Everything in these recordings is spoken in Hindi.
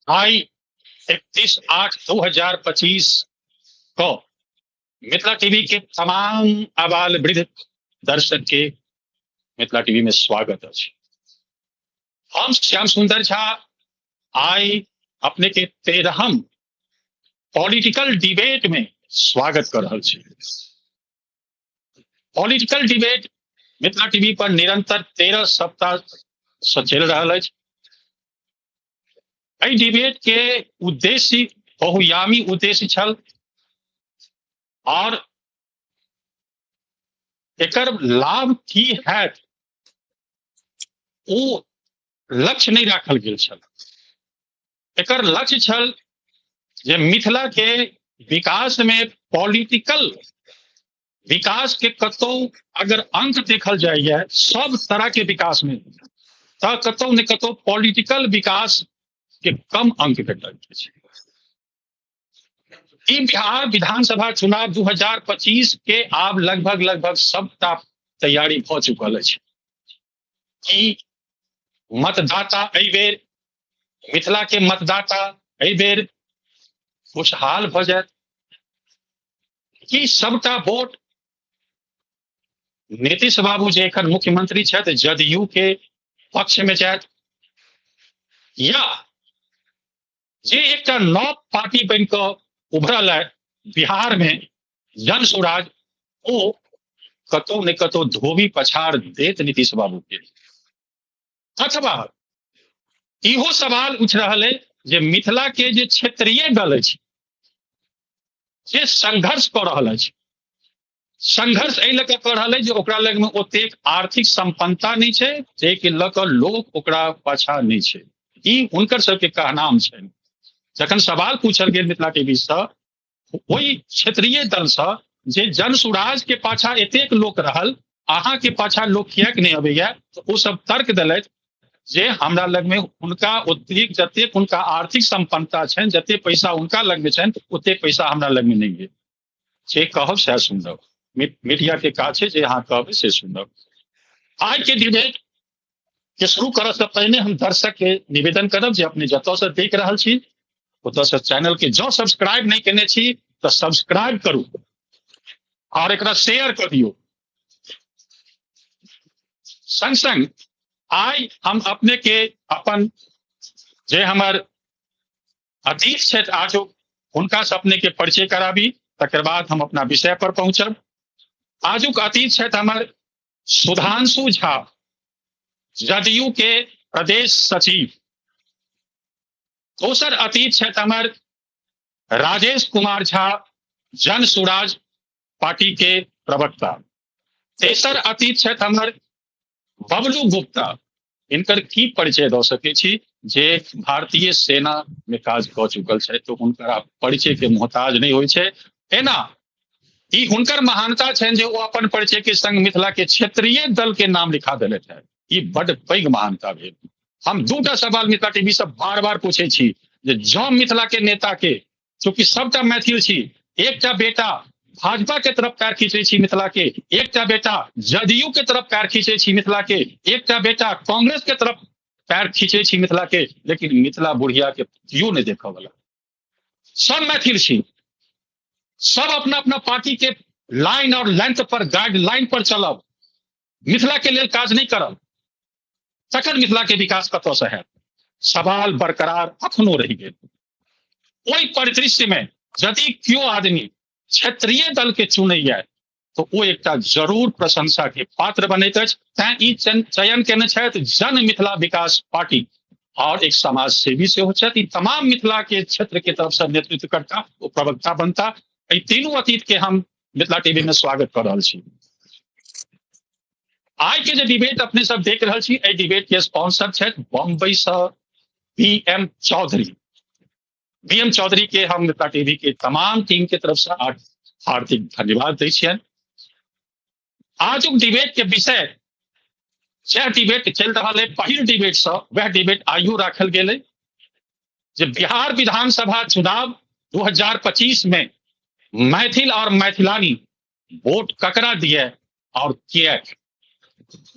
आई 31/8/2025 को मिथिला टीवी के तमाम आबाल वृद्ध दर्शक के मिथिला टीवी में स्वागत अछि। हम श्याम सुंदर झा आई अपने के 13हम पॉलिटिकल डिबेट में स्वागत कर रहल छी। पॉलिटिकल डिबेट मिथिला टीवी पर निरंतर 13 सप्ताह से चल रहल अछि। एहि डिबेट के उद्देश्य बहुयामी उद्देश्य छल और एकर लाभ की हैत ओ लक्ष्य नहीं राखल गेल छल। एकर लक्ष्य छल जे मिथिला के विकास में पॉलिटिकल विकास के कतौ अगर अंक देखल जाइए सब तरह के विकास में तो कतौ ने कतौ पॉलिटिकल विकास के कम अंक भेटल छै। ई बिहार विधानसभा चुनाव 2025 के आब लगभग सबटा तैयारी भ चुकल अछि। कि मतदाता एहि बेर मिथिला के मतदाता एहि बेर खुशहाल भ जायत कि सबटा वोट नीतीश बाबू जे एखन मुख्यमंत्री छथि जदयू के पक्ष में जायत या जे एक नव पार्टी बन के उभरल है बिहार में जन स्वराज ओ कतौ ने कतौ धोबी पछाड़ देत नीतीश बाबू के। अथवा इहो सवाल उठ रहा है जे मिथिला के जे क्षेत्रीय दल अछि जे संघर्ष कर रहल अछि। संघर्ष एहि लऽ कऽ कर रहल अछि जे ओकरा लग में ओतेक आर्थिक संपन्नता नहीं छै जे कि लऽ कऽ लोग ओकरा पाछा नहीं छै। ई हुनकर सबके कहनाम छनि। जखन सवाल पूछल गेल मिथिला टीवी से ओहि क्षेत्रीय दल से जे जन सुराज के पाछा एतेक लोक रहल अहाँ के पाछा लोक किएक नहीं अबैया तो ओ सब तर्क देलथि जे हमरा लग में उनका ओतेक जतेक उनका आर्थिक संपन्नता छनि जते पैसा उनका लग में छनि ओतेक पैसा हमरा लग में नहीं है। जे कहब सएह सुनब। मीडिया के काज छै जे अहाँ कहबै से सुनब। आज के डिबेट के शुरू करऽ से पहिने हम दर्शक के निवेदन करब जे अपने जतऽ से देख रहल छी ओतऽ से चैनल के जो सब्सक्राइब नहीं केने छी तो सब्सक्राइब करू और एकरा शेयर कर दियो। संग संग आई हम अपने के अपन जे हमर अतीत छथि आज हुनका से अपने के परिचय कराबी तकर बाद हम अपना विषय पर पहुंचब। आजुक अतीत छथि हमर सुधांशु झा जदयू के प्रदेश सचिव। दोसर अतीत छथि हमर राजेश कुमार झा जन सुराज पार्टी के प्रवक्ता। तेसर अतीत छथि हमर बबलू गुप्ता। इनकर की परिचय दऽ सकै छी जे भारतीय सेना में काज कऽ चुकल छै तो हुनकर परिचय के मोहताज नहीं होइ छै। एना ई हुनकर महानता छनि जे ओ अपन परिचय के संग मिथिला के क्षेत्रीय दल के नाम लिखा देलथि है। ई बड़ पैघ महानता भेल। हम दूटा सवाल मिथिला टीवी से बार बार पूछे छी जे जँ मिथिला के नेता के चूंकि सबटा मैथिल छी एकटा बेटा भाजपा के तरफ पैर खींचे छी मिथिला के एकटा बेटा जदयू के तरफ पैर खींचे छी मिथिला के एकटा बेटा कांग्रेस के तरफ पैर खींचे छी मिथिला के लेकिन मिथिला बुढ़िया के क्यों नहीं देखा वाला। सब मैथिल छी सब अपना अपना पार्टी के लाइन और लेंथ पर गाइडलाइन पर चलब मिथिला के लिए काज नहीं करब तखन मिथिला के विकास कतऽ से हैत। सवाल बरकरार अखनो रहि गेल। ओहि परिदृश्य में यदि क्यों आदमी क्षेत्रीय दल के चुनैया तो वो एकटा जरूर प्रशंसा के पात्र बनैत अछि। तैं ई चयन केने छथि जन मिथिला विकास पार्टी और एक समाज सेवी से हो छथि। ई तमाम मिथिला के क्षेत्र के तरफ से नेतृत्व करता वो प्रवक्ता बनता। ई तीनों अतीत के हम मिथिला टीवी में स्वागत कर रहल छी। आज के जो डिबेट अपने सब देख रहल छी एहि डिबेट के स्पॉन्सर छथि बम्बई से बीएम चौधरी। बीएम चौधरी के हम मिथिला टीवी के तमाम टीम के तरफ से हार्दिक धन्यवाद दै छियनि। आजुक डिबेट के विषय जे डिबेट चल रहा है पहिल डिबेट से वह डिबेट आइयो राखल गेल है जे बिहार विधानसभा चुनाव 2025 में मैथिल और मैथिलानी वोट ककरा दिए और किएक।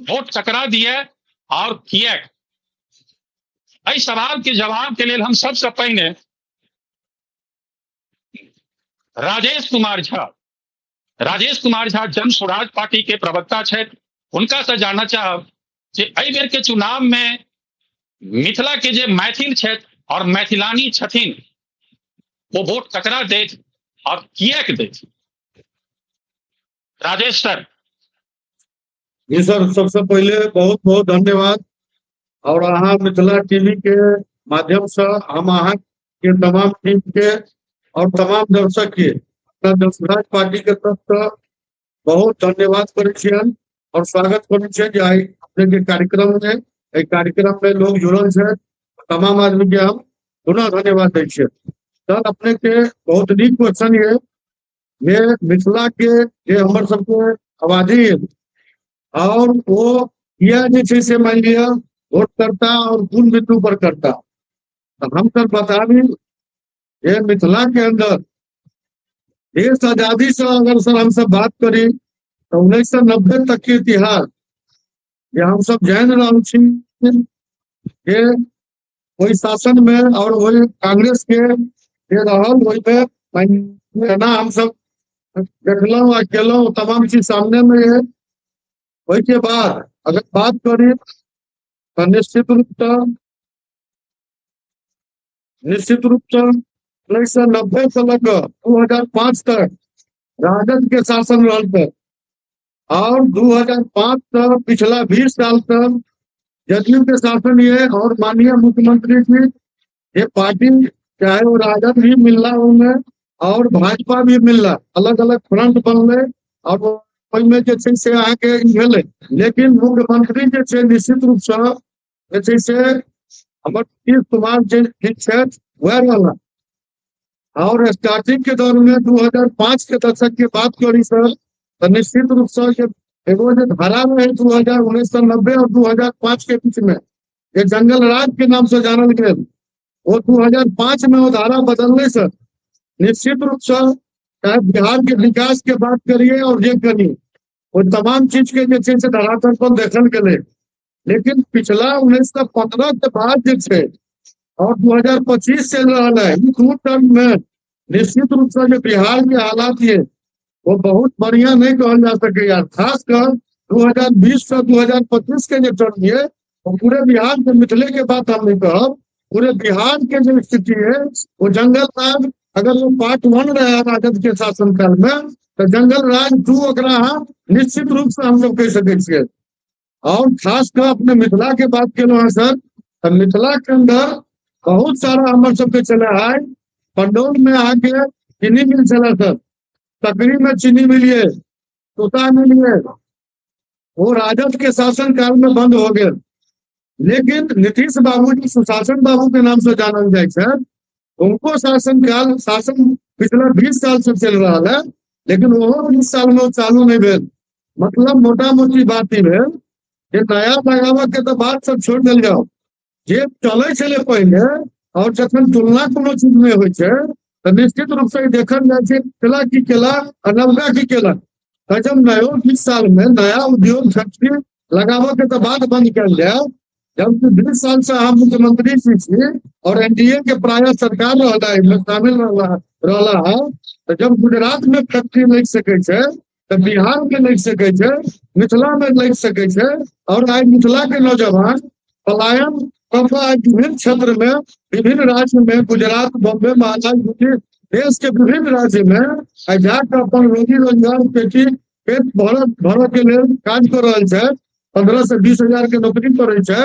वोट ककरा दिए और किएक? एहि सवाल के जवाब के लेल हम सबसे पहिने राजेश कुमार झा जन स्वराज पार्टी के प्रवक्ता छथि, हुनका से जानना चाहब जे एहि बेर के चुनाव में मिथिला के जे मैथिल छथि और मैथिलानी छथिन वो वोट ककरा देत और किएक देत? राजेश सर। जी सर, सबसे पहले बहुत बहुत धन्यवाद। और अहाँ मिथिला टीवी के माध्यम से हम अहाँ के तमाम टीम के और तमाम दर्शक के जन स्वराज पार्टी के तरफ से बहुत धन्यवाद करे छियन और स्वागत करे छियन जे आइ अपने के कार्यक्रम में कार्यक्रम में लोग जुड़ल छे, तमाम आदमी के हम पुनः धन्यवाद दै छियै। सर, अपने के बहुत नीक क्वेश्चन ये मिथिला के जे हमर सबके आबादी है और वो किया जे छे से मान लिया वोट करता और कुल बिंदु पर करता। तो हम सर बता दी ये मिथिला के अंदर देश आजादी से अगर सर हम सब बात करी तो 1990 तक के इतिहास ये हम सब जान रहे छी ये वही शासन में और वही कांग्रेस के ये रहल वही में ना हम सब देखलौं आ केलौं, तमाम चीज सामने में है। वही के बाद अगर बात करी तो निश्चित रूप से 1990 से लेकर 2005 तक राजद के शासन रहल तक और 2005 तक पिछला 20 साल तक जदयू के शासन ये और माननीय मुख्यमंत्री जी ये पार्टी चाहे वो राजद भी मिलना उनमें और भाजपा भी मिलना, अलग अलग फ्रंट बनले और में से आके भेले। लेकिन मुख्यमंत्री जे छे निश्चित रूप से हमर नीतीश कुमार जी छे वह रहला। और स्टार्टिंग के दौर में 2005 के दशक की बात करी सर तो निश्चित रूप से एगो जो धारा में 1990 और 2005 के बीच में ये जंगल राज के नाम से जानल गए, वो 2005 में वो धारा बदलने से निश्चित रूप से चाहे बिहार के विकास के बात करिए और ये करिए वो तमाम चीज के जे धरातल पर देखल गए। लेकिन पिछला 1915 के बाद जे छे और 2025 चल रहा है दू टर्म में निश्चित रूप से जो बिहार के हालात ये वो बहुत बढ़िया नहीं कहल जा सके यार। खासकर 2020 से 2025 के जो टर्म है वो पूरे बिहार के मिथिले के बात हम नहीं कहब, पूरे बिहार के जो स्थिति है वो जंगल राज अगर वो पार्ट 1 रहा राजद के शासन काल में तो जंगल राज 2 निश्चित रूप से हम सब कह सके। और खासकर अपने मिथिला के बात के है सर तो मिथिला के अंदर बहुत सारा हमारे सबके चला है। पंडौल में आके चीनी मिल चला सर, सकरी में चीनी मिलिए, तोता मिलिए, वो राजद के शासन काल में बंद हो गए। लेकिन नीतीश बाबू जी सुशासन बाबू के नाम से जानल जाए सर, उनको शासन पिछला 20 साल से चल रहा है लेकिन वो 20 साल में चालू नहीं भेल। मतलब मोटा मोटी बात ही भेल ये नया लगावा के तो बात सब छोड़ दिल जाओ, जे चले चले पहले और जखन तुलना कोनो चीज में हो तो निश्चित रूप से देखल जाए केला की केला अनवगा की केला। तो जब नयो 20 साल में नया उद्योग फैक्ट्री लगावा के तो बात बंद कर जाए, जबकि 20 साल से हम मुख्यमंत्री जी और एनडीए के प्राय सरकार शामिल रहा है। तो जब गुजरात में फैक्ट्री लग सके तो बिहार में लग सके, मिथिला में लग सके और आज मिथिला के नौजवान पलायन विभिन्न क्षेत्र में विभिन्न राज्य में गुजरात बॉम्बे महाराष्ट्र देश के विभिन्न राज्य में जाकर अपन रोजी रोजगार पेट भर के लिए काज कर रहा है। 15 से 20 हजार के नौकरी करे।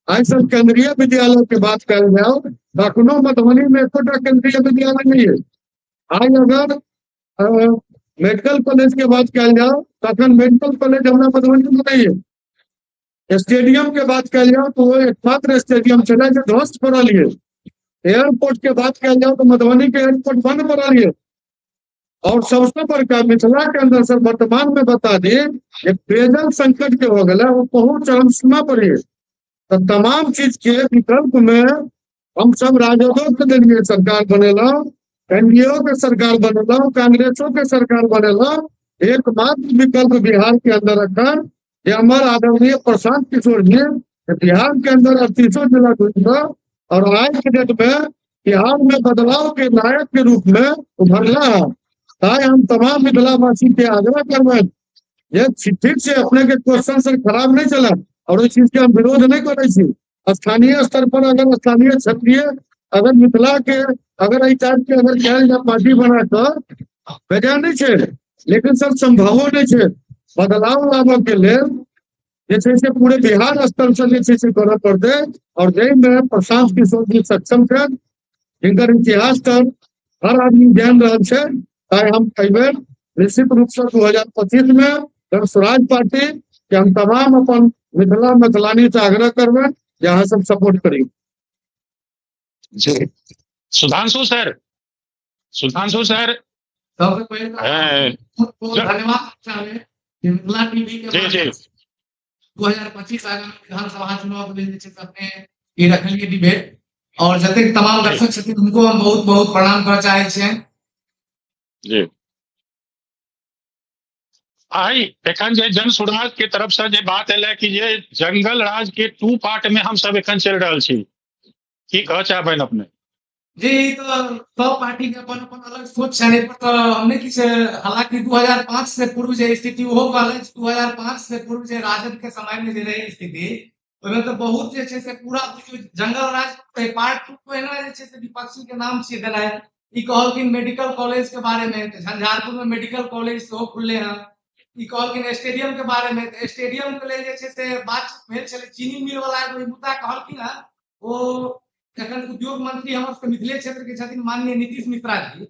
आज सब केंद्रीय विद्यालय की बात कर जाओ दखनो मधुबनी में एकोटा केंद्रीय विद्यालय नहीं है। आज अगर मेडिकल कॉलेज के बात कर जाओ तखन मेडिकल कॉलेज हमारा मधुबनी में नहीं है। स्टेडियम के बात कर जाओ तो वो एकमात्र स्टेडियम चला जो ध्वस्त पड़ल है। एयरपोर्ट के बात कर जाओ तो मधुबनी के एयरपोर्ट बंद पड़ल है। और सबसे बड़का मिथिला के अंदर सर वर्तमान में बता दी पेयजल संकट के हो गया वो बहुत चरम सीमा पर है। तो तमाम चीज के विकल्प में हम सब राजदों के लिए सरकार बनेला, एनडीए के सरकार बनेला, कांग्रेसों के सरकार बनेला, एकमात्र विकल्प बिहार के अंदर रखा ये हमारे आदरणीय प्रशांत किशोर जी बिहार के अंदर 38 जिला घूमना और आज के डेट में बिहार में बदलाव के नायक के रूप में उभरना है। ताकि हम तमाम मिथिलावासी के आग्रह करवे ये ठीक से अपने के क्वेश्चन से खराब नहीं चला और इस चीज के हम विरोध नहीं करे छी। स्थानीय स्तर पर अगर स्थानीय क्षत्रिय अगर मिथिला के अगर एहि टाइप के अगर कयल जाए पार्टी बना कर बेजा नहीं छे, लेकिन सर संभवो नहीं छे। बदलाव लाबे के लेल जे छै से पूरे बिहार स्तर से जे छै से करऽ पड़ते और जै में प्रशांत किशोर जी सक्षम छे, जिनकर इतिहास पर हर आदमी जान रहल छे। ताई हम कहबे निश्चित रूप से 2025 में जन स्वराज पार्टी के हम तमाम अपन मिथिला मैथिलानी से आग्रह करबे जहाँ सब सपोर्ट करी। जी सुधांशु सर सबसे पहले तो धन्यवाद चाहे मिथिला टीवी के जी 2025 आगामी विधानसभा चुनाव के लिए अपने ये रखल डिबेट और जते तमाम दर्शक छथिन उनको हम बहुत बहुत प्रणाम करना चाहे छियनि। जी आई एखन जे जन सुराज के तरफ से जे बात एले कि ये जंगल राज के 2 पार्ट में हम सब एखन चल रहल छी, की कह चाहबेन अपने? जी तो सब पार्टी के अपन अपन अलग सोच छे पर तो हमने कि से हालांकि 2005 से पूर्व जे स्थिति वो कहले 2005 से पूर्व जे राजद के समय में जे रहे स्थिति ओमे तो बहुत जे छे से पूरा जंगल राज के पार्ट 2 को एना जे छे से विपक्षी के नाम से देना है। ई कहलकिन मेडिकल कॉलेज के बारे में झंझारपुर में मेडिकल कॉलेज तो खुले हैं। ई कहलकिन स्टेडियम के बारे में स्टेडियम के लिए जे छे से बातचीत भेल छले चीनी मिल वाला एगो मुद्दा कहलकिन है वो एखन उद्योग मंत्री हमर सबके मिथिले क्षेत्र के छथिन माननीय नीतीश मिश्रा जी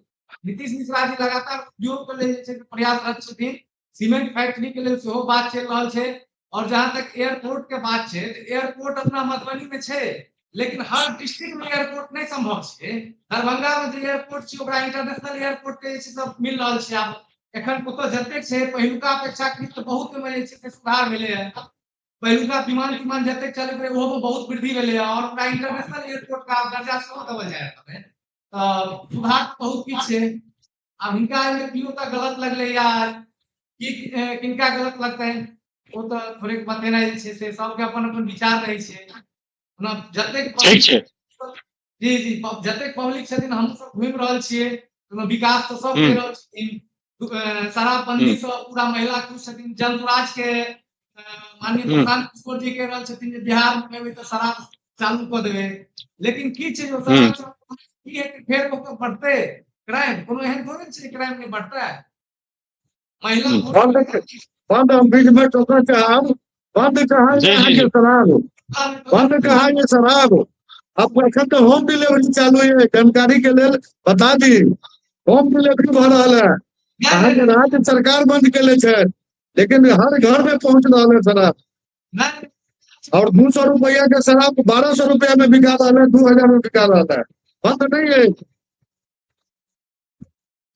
लगातार उद्योग के लिए जे छे प्रयासरत छथिन। सीमेंट फैक्ट्री के लिए सेहो बात चल रहल छे और जहां तक एयरपोर्ट के बात छे एयरपोर्ट अपना मधुबनी में छे लेकिन हर डिस्ट्रिक्ट में एयरपोर्ट नहीं संभव छे। दरभंगा में जे एयरपोर्ट छे ओकरा इंटरनेशनल एयरपोर्ट के सब मिल रहल छे। आब एखन ओतऽ जतेक छे पहिलुका अपेक्षाकृत बहुत में जे छे सुधार भेले है। पहिलुका विमान जतेक चलैत रहे ओहो में बहुत वृद्धि भेले है और ओकरा इंटरनेशनल एयरपोर्ट का दर्जा सेहो देवल जाय है। सुधार बहुत किछ छे। अब हिनका एमे कियो त गलत लगले या किनका गलत लगते है वो तो थोड़े बतेनाइ छे से सबके अपन अपन विचार रहे छे। ना जतेक ठीक छे जी जतेक पब्लिक छथिन हम सब घूम रहल छिए ओमे विकास तो सब कर रहल छथिन। शराबबंदी से पूरा महिला खुश छथिन। जनसुराज के माननीय प्रशांत किशोर जी कह रहल छथिन जे बिहार में तो शराब चालू कर देवे लेकिन की छे जो शराब की है कि फिर वो बढ़ते क्राइम कोनो एहन थोड़े छे क्राइम नहीं बढ़ता है। महिला बंद हम बीच में टोका चाहब बंद कहा ये शराब बंद कहा ये शराब। अब एखन तो होम डिलीवरी चालू है जानकारी के लिए बता दी होम डिलीवरी भ रहा है। राज्य सरकार बंद के ले छे लेकिन हर घर में पहुंच रहा है शराब और 200 रुपया के शराब 1200 रुपया में बिका रहा है 2000 में बिका रहा है। बंद नहीं है।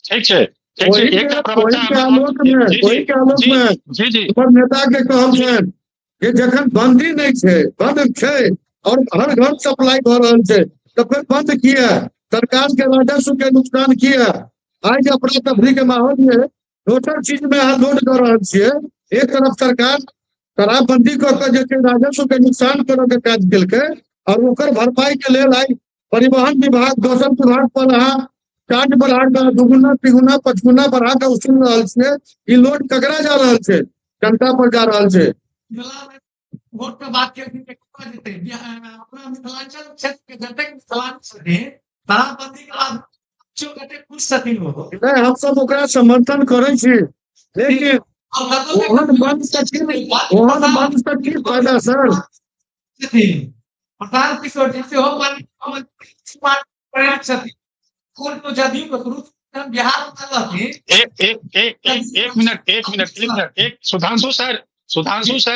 ठीक छे वही के आलोक में नेता के कहल छे कि जखन बंदी नहीं छे बंद छे और हर घर सप्लाई भ रहल छे तो फिर बंद किया सरकार के राजस्व के नुकसान किया। आज अपना तफरी के माहौल में दोसर चीज में हाथ लोड कर रहा छे। एक तरफ सरकार शराबबंदी करके राजस्व के नुकसान करे के काज केलकै और ओकर भरपाई के लेल आई परिवहन विभाग दोसर विभाग पर अहाँ चार्ज बढ़ा के दुगुना तिगुना पचगुना बढ़ा के उसूल रहल छे। ई लोड ककरा जा रहल छे? जनता पर जा रहल छे। वोट के बात के जेते अपना मिथिलांचल क्षेत्र के जतेक मिथिलांचल छथिन शराबबंदी के बाद जो कते खुश छथिन वो नहीं हम सब ओकरा समर्थन करे छी लेकिन ओहन बंद से की फायदा सर? प्रशांत किशोर जी से हो माननीय छथिन कौन तो जदयू के शुरू बिहार में एक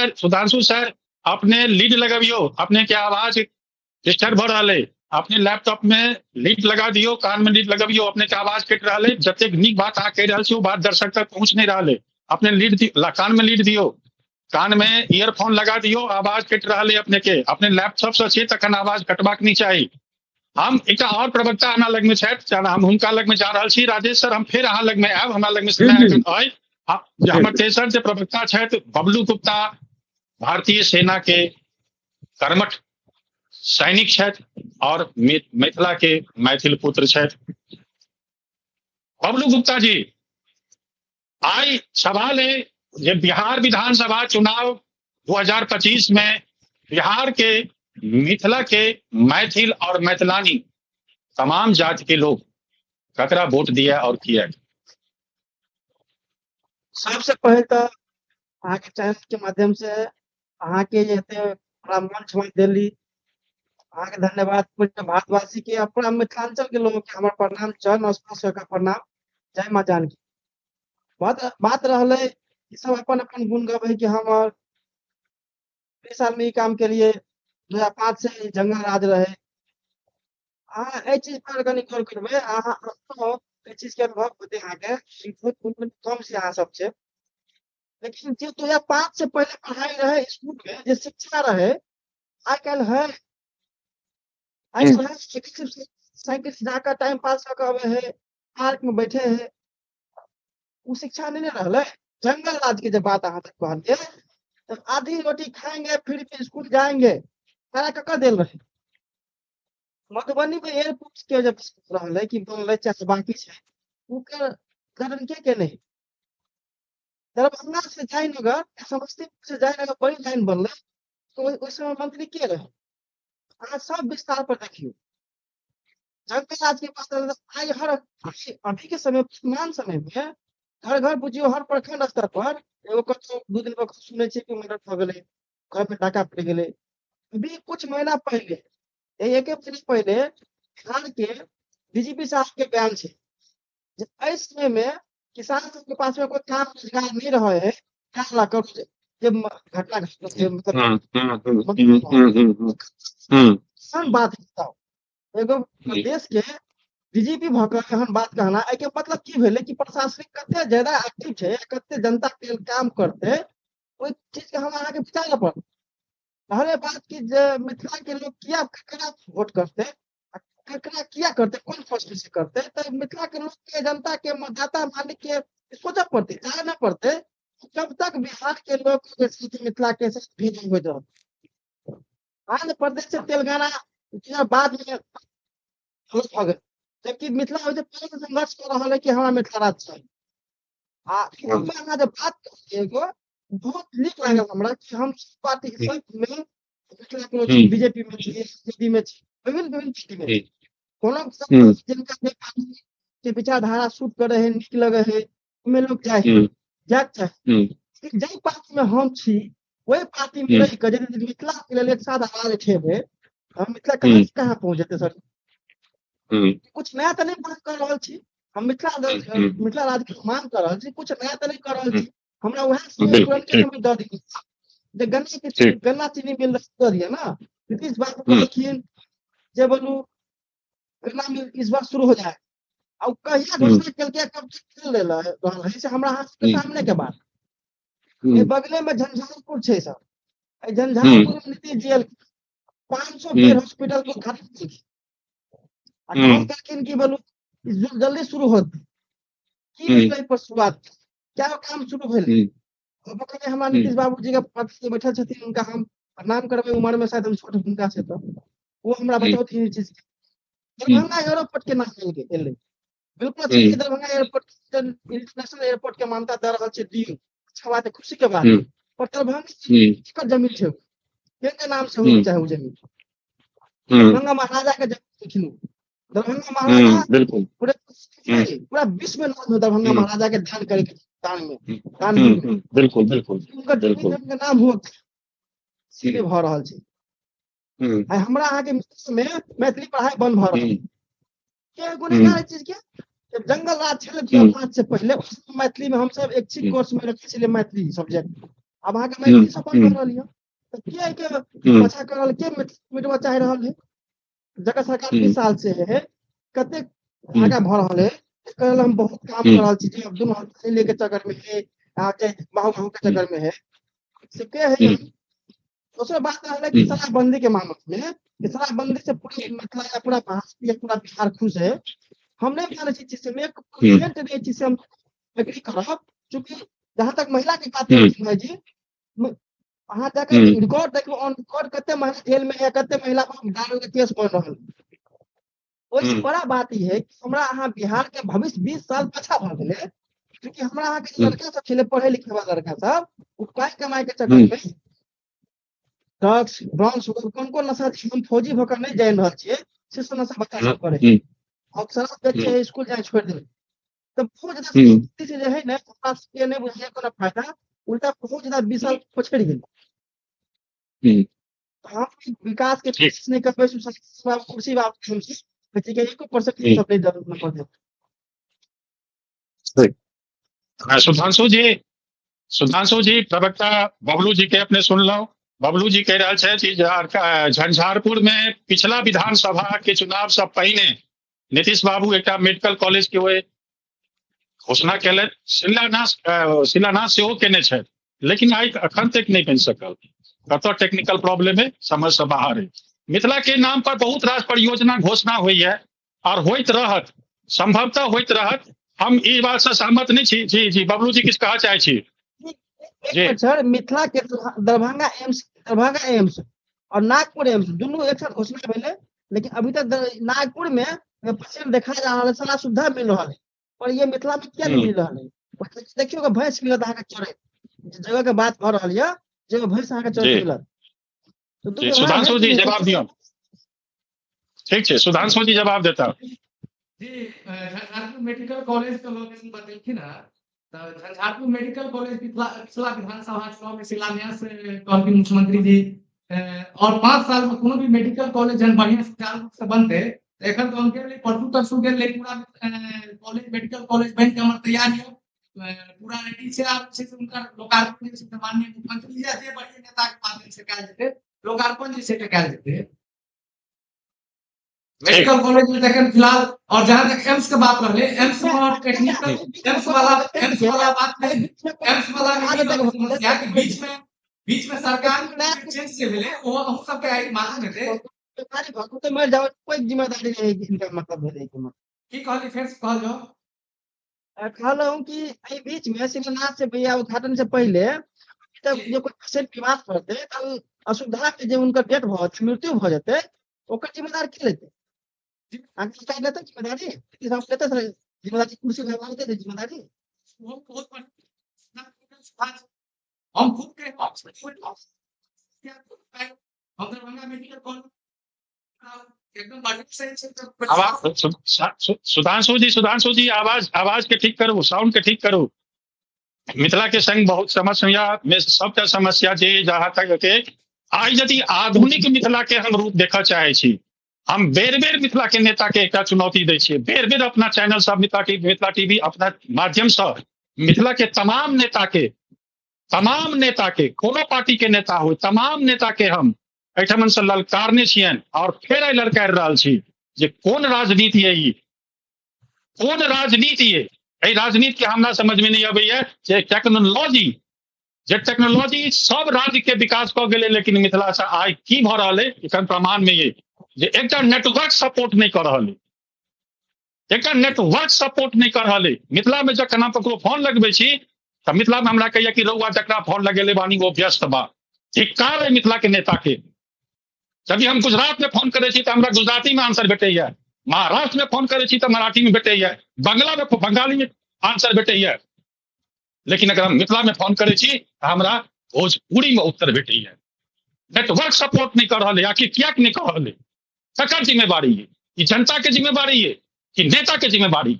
सुधांशु सर अपने लीड लगाबियो अपने के आवाज डिस्टर्ब भ रहा है। अपने लैपटॉप में लीड लगा दियो कान में लीड लगाबियो अपने के आवाज कट रहा है। जतेक नीक बात आ कह रहा छे वो बात दर्शक तक पहुंच नहीं रहा है। अपने लीड कान में लीड दियो कान में ईयरफोन लगा दियो आवाज कट रहा है अपने के अपने लैपटॉप से छे तखन आवाज कटबाक नहीं चाहिए। हम एक और प्रवक्ता हमरा लग में छथि हम हुनका लग में जा रहल छी। राजेश सर हम फिर अहाँ लग में आयब हमरा लग में समय हमर तेसर जे प्रवक्ता छथि बबलू गुप्ता भारतीय सेना के कर्मठ सैनिक छथि और मिथिला के मैथिल पुत्र छथि। बबलू गुप्ता जी, आई सवाल है जे बिहार विधानसभा चुनाव 2025 में बिहार के मिथिला के मैथिल और मैथिलानी तमाम जाति के लोग ककरा वोट दिया और किया? सबसे पहले तो अहाँ के चैनल के माध्यम से अहाँ के जे एते बड़ा मंच में देली, अहाँ के धन्यवाद। पूरे भारतवासी के, पूरा मिथिलांचल के लोगों के हमर प्रणाम, चरण स्पर्श का प्रणाम। जय मां जानकी। बात रहले कि सब अपन अपन गुण गवे कि हम 20 साल में ई काम के लिए 2005 से जंगल राज रहे। अहाँ ए चीज पर कनी गौर करबे, अहाँ तो ए चीज के अनुभव होते अहाँ के बहुत कम से अहाँ सब से। लेकिन जो 2005 से पहले पढ़ाई रहे स्कूल में, जो शिक्षा रहे, आज कल है आज कल साइकिल से जाकर टाइम पास कर आवे है, पार्क में बैठे है, वो शिक्षा नहीं रहले। जंगल राज की जब बात अहाँ तक कहलिए, तो आधी रोटी खाएंगे फिर भी स्कूल जाएंगे, सारा ककर देल रहे। मधुबनी में एयरपोर्ट के जब रहले कि बनले चाहे बाकी है, वो कारण के नहीं। दरभंगा से जयनगर, समस्तीपुर से जयनगर बड़ी लाइन बनले, तो उस समय मंत्री के रहे। अहाँ सब विस्तार पर देखियो। जंगल राज के पास आज हर अभी के समय, वर्तमान समय में घर घर बुझियो, हर प्रखंड स्तर पर एगो कतो 2 दिन पर सुने छी कि मर्डर भ गेले, घर में डाका पड़ गेले। अभी कुछ महीना पहले, एक महीना पहले बिहार के डीजीपी साहब के बयान छे जे इस समय में किसान के पास में कोई काम रोजगार नहीं रहे है, क्या ला कर जे घटना मतलब बात बताओ। एगो देश के डीजीपी भकर एहन बात कहना, एके मतलब की भेले कि प्रशासनिक कते ज्यादा एक्टिव छे, कते जनता के काम करते, ओई चीज के हम अहाँ के विचार पर। पहले बात की मिथिला के लोग किया ककरा वोट करते, ककरा किया करते, कौन फैसले से करते, तो मिथिला के लोग के, जनता के, मतदाता मालिक के सोचा पड़ती, चाहे न पड़ते, जब तक बिहार के लोग मिथिला के साथ भेज हो जाते। आंध्र प्रदेश से तेलंगाना बाद में हो गए, जबकि मिथिला पहले संघर्ष कर रहा है कि हमारा मिथिला राज्य चाहिए। जब बात एगो बहुत नीक लागल हमरा कि हम पार्टी में मिथिला के लोग बीजेपी में छी, एसपी में छी, विभिन्न पार्टी में कोनो जिनका के विचारधारा सूट करे है, नीक लगे है, में लोग जाए चाहे जई पार्टी में हम छी, वही पार्टी में रह के यदि मिथिला के लिए एक साथ आवाज उठेबे, हम मिथिला कहां पहुंच जेते सर। कुछ नया तो नहीं बात कर रहा छी, हम मिथिला राज्य के मांग कर रहा छी, कुछ नया तो नहीं कर रहा छी। हमरा वह समय दे दी जे गन्ना चीनी मिल दिया ना, इस बात को देखिए जे बोलू गन्ना मिल इस बार शुरू हो जाए, और कहिया घोषणा कल के कब चल ले रहा है से हमरा हाथ के सामने के बात। ये बगले में झंझारपुर छे सर, झंझारपुर में नीतीश जी 500 बेड हॉस्पिटल को उद्घाटन की, हम कहकिन की बोलू जल्दी शुरू होती की पर शुरुआत क्या काम शुरू भेल। अब कहे हमारे नीतीश बाबू जी के पद से बैठल छथिन, उनका हम प्रणाम करबे, उम्र में शायद हम छोट उनका से, तो वो हमरा बताओ चीज दरभंगा एयरपोर्ट के नाम मिल के एले, बिल्कुल ठीक। दरभंगा एयरपोर्ट इंटरनेशनल एयरपोर्ट के मान्यता दे रहल छै डी, अच्छा बात है, खुशी के बात है। पर दरभंगा का जमीन छै, के नाम से होनी चाहे वो जमीन, दरभंगा महाराजा के जमीन देखिनु, दरभंगा महाराजा बिल्कुल पूरा विश्व में नाम है दरभंगा महाराजा के ध्यान करे के दान में बिल्कुल उनका जमीन के नाम हो सीधे भ रहल छै। हमरा अहाँ के में मैथिली पढ़ाई बंद भ रहल के गुनेगार चीज के। जब जंगल राज छले 2005 से पहले मैथिली में हम सब ऐच्छिक कोर्स में रखे छले मैथिली सब्जेक्ट, अब अहाँ के मैथिली सब बंद कर रहल है, तो के बचा कर रहल, के मिटवा चाह रहल है। जगह सरकार 20 साल से है, कते आगा भ रहल है, कल हम बहुत काम कर रहल छी, अब दोनों हथेली के चक्कर में है, आके बाहु के चक्कर में है से के है। दूसरा बात है कि शराबबंदी के मामले में, शराबबंदी से पूरी मतलब पूरा भारत पूरा बिहार खुश है। हम नहीं जाने चीज से, मैं परसेंट नहीं चीज से हम एग्री करब, क्योंकि जहां तक महिला की बात है जी, अहाँ जाके रिकॉर्ड देखो, ऑन रिकॉर्ड कते महिला जेल में है, कते महिला पर दारू के केस बन रहल। ओइसे बड़ा बात ई है कि हमरा अहाँ बिहार के भविष्य 20 साल पछा भ गेले, क्योंकि हमरा अहाँ के लड़का सब छले पढ़े लिखे वाला लड़का सब, उ पाई कमाई के चक्कर में ड्रग्स, ब्राउन शुगर, कोन नशा हम फौजी होकर नहीं जान रहल छियै, से सब नशा बच्चा सब करे और शराब बेचे, स्कूल जाए छोड़ दे। तो बहुत ज्यादा स्थिति से जो है ना, हमरा के नहीं बुझे कोनो फायदा, उल्टा बहुत ज्यादा 20 साल पछड़ गेल। हम विकास के कोशिश नहीं कर पाए, कुर्सी बात हमसे बच्चे के 1% सब नहीं जरूरत न पड़े। सुधांशु जी प्रवक्ता बबलू जी के अपने सुन लो। बबलू जी कह रहा है कि झंझारपुर में पिछला विधानसभा के चुनाव से पहले नीतीश बाबू एक मेडिकल कॉलेज के हुए घोषणा कैले, शिलान्यास सेहो केने छै, लेकिन आई अखन तक नहीं बन सकल। कतौ टेक्निकल प्रॉब्लम है, समझ से बाहर है। मिथिला के नाम पर बहुत रास परियोजना घोषणा हुई है और होइत रहत, संभवतः होइत रहत। हम इस बात से सहमत नहीं छी। जी बबलू जी किस कहा चाहे छी? सर मिथिला के दरभंगा एम्स और नागपुर एम्स दोनों एक साथ घोषणा भेले, लेकिन अभी तक नागपुर में पेशेंट देखा जा रहा है, सारा सुविधा मिल रहा है, और ये मिथिला में क्या नहीं मिल रहा है। देखियो भैंस मिलत अहाँ के चरे जगह के बात कर रहल है, जगह भैंस अहाँ के चरे मिलत। तो सुधांशु जी जवाब दियो। ठीक है, सुधांशु जी जवाब देता। जी झंझारपुर मेडिकल कॉलेज का लोकेशन बतेलखिन है, तो झंझारपुर मेडिकल कॉलेज पिछला विधानसभा चुनाव में शिलान्यास कहलखिन मुख्यमंत्री जी, और 5 साल में कोनो भी मेडिकल कॉलेज जन बढ़िया सुचारू रूप से बनते, एखन तो उनके लिए परसू तरसू के लिए पूरा कॉलेज मेडिकल कॉलेज बन के हमार तैयारी हो पूरा रेडी से। आप से उनका लोकार्पण जैसे माननीय मुख्यमंत्री जी जे बढ़िया नेता के माध्यम से कल जेते, लोकार्पण जैसे कल जेते मेडिकल कॉलेज में। देखिए फिलहाल, और जहां तक एम्स की बात रहे, एम्स और टेक्निकल एम्स वाला बात में, एम्स वाला समस्या के बीच में सरकार चेंज से भेले, वो हम सब के आई मालूम है थे सरकारी भक्त तो मर जाओ, कोई जिम्मेदारी नहीं है इनका, मतलब भेले के मतलब की कहली फिर से कह जाओ। कहला हूं कि एहि बीच में शिलान्यास से भैया उद्घाटन से पहले तब जो कोई पेशेंट बीमार पड़ते तब असुविधा के जो उनका डेथ भ जाते, मृत्यु भ जाते, ओकर जिम्मेदार के लेते? आगे सरकार लेते जिम्मेदारी, हम लेते सर जिम्मेदारी, कुर्सी भगवान लेते थे जिम्मेदारी। वो बहुत हम खुद के हम दरभंगा मेडिकल कॉलेज एकदम बढ़िया से। सुधांशु जी आवाज के ठीक करू, साउंड के ठीक करू। मिथिला के संग बहुत समस्या में सबटा समस्या जे जहाँ तक के आई, यदि आधुनिक मिथिला के हम रूप देखा चाहे छी, हम बेर बेर मिथिला के नेता के एक चुनौती दै छियै, बेर बेर अपना चैनल सब मिथिला टीवी अपना माध्यम से मिथिला के तमाम नेता के कोनो पार्टी के नेता हो, तमाम नेता के हम एठमन से ललकारने छियन और फिर आई ललकार रहल छी जे कोन राजनीति है, ई कोन राजनीति है। एहि राजनीति के हमरा समझ में नहीं अबैया जे टेक्नोलॉजी सब राज्य के विकास क गेलै, लेकिन मिथिला से आई की भ रहल है एखन प्रमाण में ये जे एकटा नेटवर्क सपोर्ट नहीं कर रहल है, एकटा नेटवर्क सपोर्ट नहीं कर रहल है। मिथिला में जखन हम ककरो फोन लगबै छी तऽ मिथिला में हमरा कहैया कि रउआ जकरा फोन लगेले बानी वो व्यस्त बा। धिक्कार है मिथिला के नेता के। यदि हम गुजरात में फोन करे छी तऽ हमरा गुजराती में आंसर भेटैया, महाराष्ट्र में फोन करे छी तऽ मराठी में भेटैया, बंगला में बंगाली में आंसर भेटैया, लेकिन अगर हम मिथिला में फोन करे छी तऽ हमरा भोजपुरी में उत्तर भेटैया। नेटवर्क सपोर्ट नहीं कर रहा है। आखिर क्या नहीं कर रहा है? ककर जिम्मेवारी है? ये जनता के जिम्मेवारी है कि नेता के जिम्मेवारी है?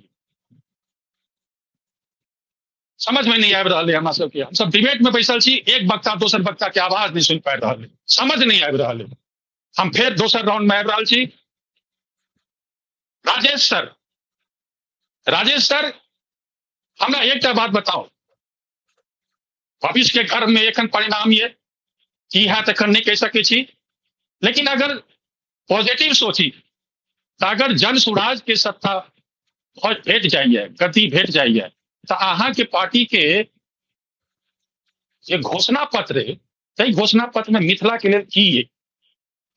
समझ में नहीं आबि रहा है हमरा सबके। हम सब डिबेट में बैसल छी, एक वक्ता दोसर वक्ता के आवाज नहीं सुन पा रहा है, समझ नहीं आबि रहा है। हम फिर दोसर राउंड में आबि रहल छी। राजेश सर हमरा एक बात बताओ, भविष्य के घर में एखन परिणाम ये की है तखन नहीं कह सके छी, लेकिन अगर पॉजिटिव सोची तो अगर जन स्वराज के सत्ता भेट जाइए, गति भेट जाइए, तो अहाँ के पार्टी के जे घोषणा पत्र है, तै घोषणा पत्र में मिथिला के लिए की है?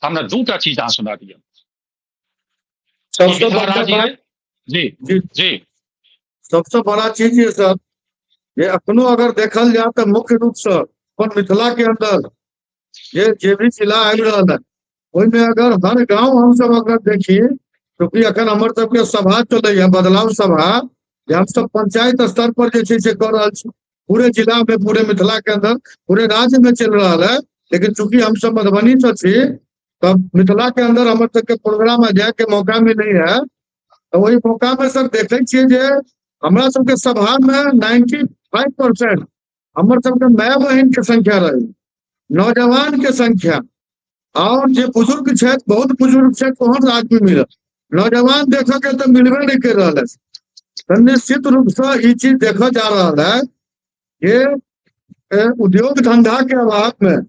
हमरा दूटा चीज अहाँ सुना दिया। सबसे बड़ा जी सबसे बड़ा चीज ये सर, ये अखनो अगर देखल जाए तो मुख्य रूप से मिथिला के अंदर ये जे भी जिला आबि रहल है ओहिमे अगर हर गांव हम सब अगर देखिए, क्योंकि अखन हमर सबके सभा चलै है, बदलाव सभा, जे हम सब पंचायत स्तर पर जे छै से कर रहल छी, पूरे जिला में, पूरे मिथिला के अंदर, पूरे राज्य में चल रहा है। लेकिन चूंकि हम सब मधुबनी से छी, तब मिथिला के अंदर हमर सबके प्रोग्राम में जाए के मौका मिलै है, तो वही मौका में सर देखे छियै जे हमरा सबके सभा में 95% हमर सबके माय बहिन के संख्या रही, नौजवान के संख्या, और जे बुजुर्ग छथि, बहुत बुजुर्ग छथि, ओहन आदमी मिलल, नौजवान देखऽ के तो मिलबे नहीं कर रहा है। तो निश्चित रूप से ये चीज देखा जा रहा है कि उद्योग धंधा के अभाव में,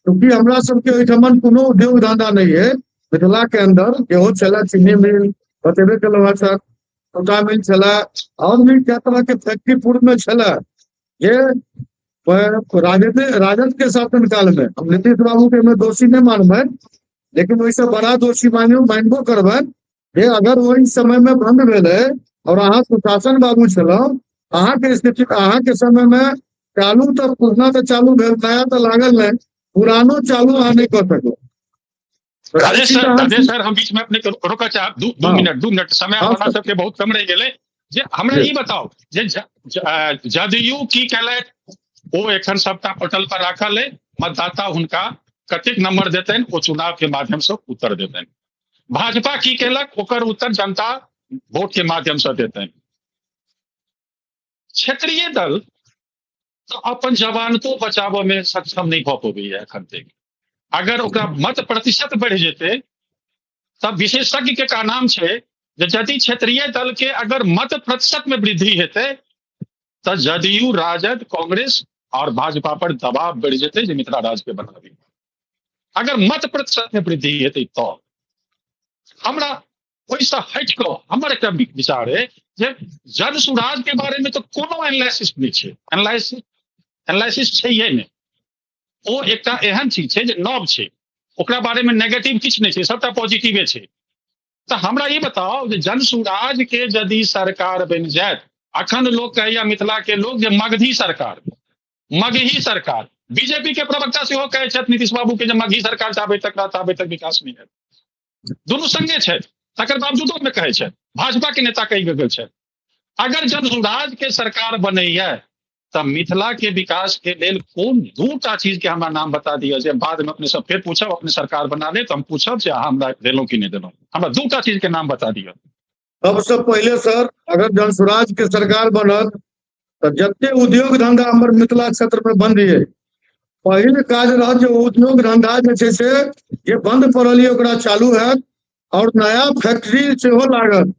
क्योंकि हमरा सबके ओहिठमन कोनो उद्योग धंधा नहीं है मिथिला के अंदर, गेहूँ चला, चीनी मिल बतेबे कल सर, छोटा मिल चला, और भी क्या तरह के फैक्ट्री पूर्व में चला। ये राजद के शासन काल में हम नीतीश बाबू के में दोषी नहीं मानबे, लेकिन वैसे बड़ा दोषी मानबो करबे जे अगर वही समय में बंद भेले और अहाँ सुशासन बाबू छलो, अहाँ के स्थिति, अहाँ के समय में चालू तो पुरना तो चालू भेल, नया तो लागल नहीं, पुरानो चालू अहाँ नहीं कर सको। राजेश सर हम बीच में अपने रोका चाहब, दू मिनट समय हमारा सबके बहुत कम रह गेले। जे हमरा ई बताओ जे जदयू की कैलक, वो एखन सबटा पटल पर राखल है, मतदाता हुनका कतेक नंबर देतन, वो चुनाव के माध्यम से उत्तर देतन। भाजपा की केलक, ओकर उत्तर जनता वोट के माध्यम से देतन। क्षेत्रीय दल तो अपन जवानतो बचाव में सक्षम नहीं भऽ पबैया एखन तक। अगर ओकरा मत प्रतिशत बढ़ जेते, तब विशेषज्ञ के का नाम है यदि क्षेत्रीय दल के अगर मत प्रतिशत में वृद्धि हेते, तो जदयू, राजद, कांग्रेस और भाजपा पर दबाव बढ़ जेते जे मिथिला राज्य के बनाबी। अगर मत प्रतिशत में वृद्धि हेते तो हमरा ओइसे हट कऽ हमर एकटा विचार है जे जन सुराज के बारे में तो कोनो एनालिसिस नहीं है, एनालिसिस छैहे नहीं। ओ एकटा एहन चीज है जे नव है, ओकरा बारे में नेगेटिव किछु नहीं है, सबटा पॉजिटिवे है। तो हमरा ये बताओ जे जन सुराज के यदि सरकार बन जाए, अखन लोग कहैया मिथिला के लोग जे मगही सरकार, बीजेपी के प्रवक्ता सेहो कहै छथि नीतीश बाबू के जे मगही सरकार चाहबै तक विकास नहीं है। दुनू संगे छै, तकर बावजूदो में कहै छै, भाजपा के नेता कहि गेल छै। अगर जन सुराज के सरकार बनैया तब मिथिला के विकास के लेल कोन दूटा चीज के हमरा नाम बता दिया, जे बाद में अपने सब फिर पूछब, अपने सरकार बना ले तो हम पूछब जे हमरा देलौं कि नहीं देलौं, हमरा दूटा चीज के नाम बता दिया। सबसे पहले सर, अगर जन सुराज के सरकार बनत तो जते उद्योग धंधा हमर मिथिला क्षेत्र में बंद है, पहिल काज रहत जे उद्योग धंधा जे छै से जे बंद पड़ल है ओकरा चालू हैत, और नया फैक्ट्री सेहो लागत।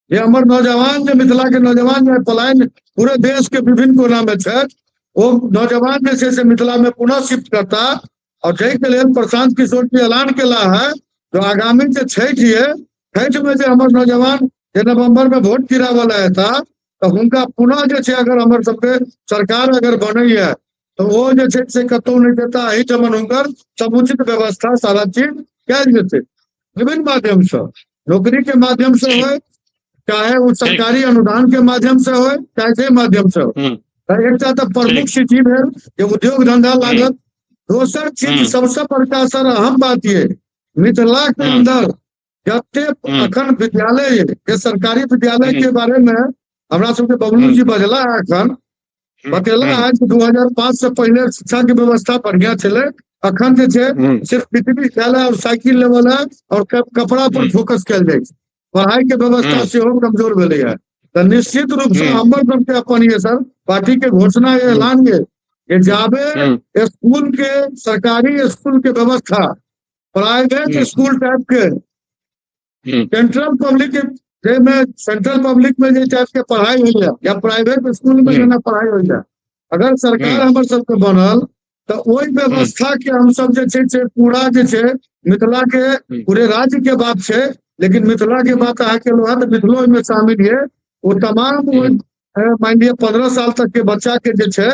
जे हमर नौजवान, जे मिथिला के नौजवान जे पलायन पूरे देश के विभिन्न कोना में छथि, वो नौजवान जे छै से मिथिला में पुनः शिफ्ट करता। और जै के लेल प्रशांत किशोर जी ऐलान केला है जो आगामी जे छठ है, छठ में जे हमर नौजवान जे नवंबर में वोट गिरावला हेता, तो हुनका पुनः जे छै अगर हमर सबके सरकार अगर बनैया तो वो जे छै से कतौ नहीं देता, एहिठमन हुनकर समुचित व्यवस्था सारा चीज कयल जेतै, विभिन्न माध्यम से, नौकरी के माध्यम से हो, चाहे वो सरकारी अनुदान के माध्यम से हो, चाहे जे माध्यम से हो। एकटा तो प्रमुख चीज भेल जे उद्योग धंधा लागत। दोसर चीज सबसे बड़का सर अहम बात ये, मिथिला के अंदर जते अखन विद्यालय के, सरकारी विद्यालय के बारे में हमरा सबके बबलू जी बजला है, अखन बतेला है कि 2005 से पहले शिक्षा के व्यवस्था बढ़िया चले, अखन जे छै सिर्फ विद्यालय और साइकिल लेवल है और कपड़ा पर फोकस कयल जाय, पढ़ाई के व्यवस्था सेहो कमजोर भेलै है। तो निश्चित रूप से हमर सबके अपन ये सर पार्टी के घोषणा ऐलान ये जाबे स्कूल के, सरकारी स्कूल के व्यवस्था प्राइवेट स्कूल टाइप के, सेंट्रल पब्लिक में जे टाइप के पढ़ाई हो जाए या प्राइवेट स्कूल में जेना पढ़ाई हो जाए, अगर सरकार हमर सबके बनल तो वही व्यवस्था के हम सब जे छै से पूरा जे छै मिथिला के, पूरे राज्य के बात छै, लेकिन मिथिला के बात अहाँ के लोहा तो मिथिलो में शामिल है। वो तमाम मान लिया 15 साल तक के बच्चा के जे छै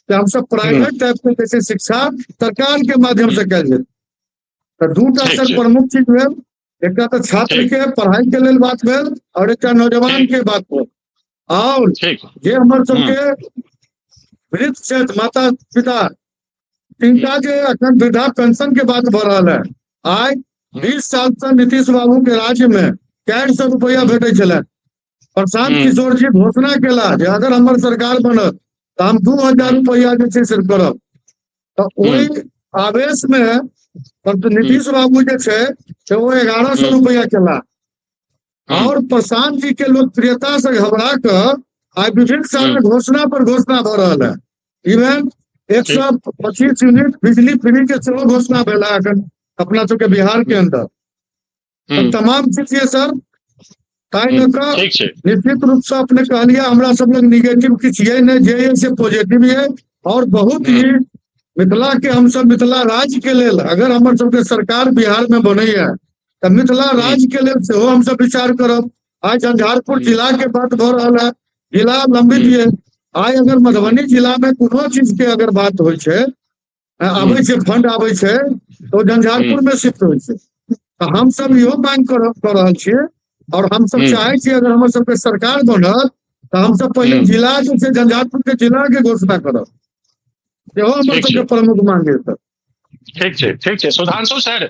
हम सब प्राइवेट टाइप के जैसे शिक्षा सरकार के माध्यम से कयल जेतै। तो दूटा सर प्रमुख चीज भेल, एक तो छात्र के पढ़ाई के लेल बात भेल और एक नौजवान के बात भेल। और जे हमर सबके वृद्ध छथि, माता पिता, चिंता के अखन वृद्धा पेंशन के बात भ रहा है। आज 20 साल से नीतीश बाबू के राज्य में 400 रुपया भेटे छलै। प्रशांत किशोर जी घोषणा केला जे अगर हमार सरकार बनत तो हम 2000 रुपया जे छै से करब। तो ओहि आवेश में नीतीश बाबू जे छै से वो 1100 रुपया केला। और प्रशांत जी के लोकप्रियता से घबरा कर आज विभिन्न साल में घोषणा पर घोषणा भ रहा है। इवन 125 यूनिट बिजली फ्री के सेहो घोषणा भेला अखन अपना सबके बिहार के अंदर। तो तमाम चीज ये सर निश्चित रूप से अपने कहलिए हमरा सब लोग निगेटिव किछ ये नहीं, जे ये से पॉजिटिव है। और बहुत ही मिथिला के हम सब मिथिला राज्य के लेल अगर हमर सबके सरकार बिहार में बने है तो मिथिला राज्य के लेल सेहो हम सब विचार करब। आज झंझारपुर जिला के बात भ रहा है, जिला लंबित है। आज अगर मधुबनी जिला में कोनो चीज के अगर बात होय छै, आबै छै फंड आबै छै तो झंझारपुर में शिफ्ट होय छै। तो हम सब इहो मांग कर रहल छियै और हम सब चाहे छी अगर हमर सबके सरकार बनत तो हम सब पहले जिला जो छै झंझारपुर के जिला के घोषणा करब। सेहो हमर सबके प्रमुख मांग है सर। ठीक छै सुधांशु सर,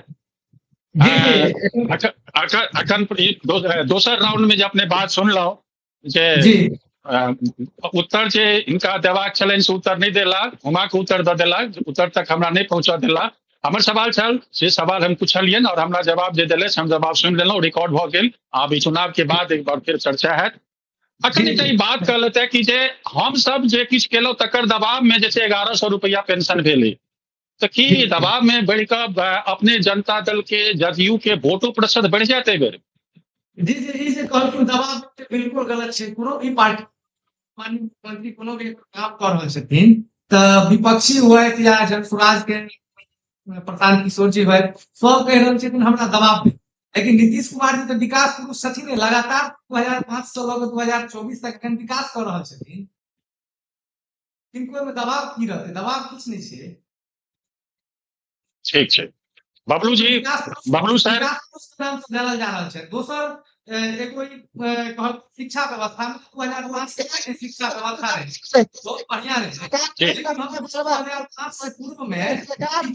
अखन दोसर राउंड में जे अपने बात सुनलौ जे उत्तर जे इनका देबाक छलनि से उत्तर नहीं देला, हुमा के उत्तर द देला, उत्तर तक हमरा नहीं पहुंचा देला। हमर सवाल छल से सवाल हम पूछलियन और हमरा जवाब दे देले, हम जवाब सुन लेलहुँ, रिकॉर्ड भ गेल। आब ई चुनाव के बाद एक बार फिर चर्चा हैत। अखन एकटा बात कहलथि कि जे हम सब जे किछ केलहुँ तकर दबाव में जे छै 1100 रुपया पेंशन भेलै, तो की दबाव में बढ़ कर अपने जनता दल के जदयू के वोटो प्रतिशत बढ़ जाते एहि बेर? जी जी जी कहलखिन दबाव बिल्कुल गलत छै। कोनो भी पार्टी मंत्री कोनो भी काम कर रहल छथिन तऽ विपक्षी हुए या जनसुराज के प्रशांत किशोर जी हुए सब कह रहल छथिन हमरा दबाव में। लेकिन नीतीश कुमार जी तो विकास पुरुष छथिन, लगातार 2005 से लग 2024 तक एखन विकास कर रहल छथिन। किनको में दबाव की रहते, दबाव किछ नहीं छै। ठीक छै बबलू जी, बबलू सर जानल जा रहल छै। दोसर एगो शिक्षा व्यवस्था में 2005 के शिक्षा व्यवस्था रहे बहुत बढ़िया रहे, लेकिन हम 2005 से पूर्व में टीचर आज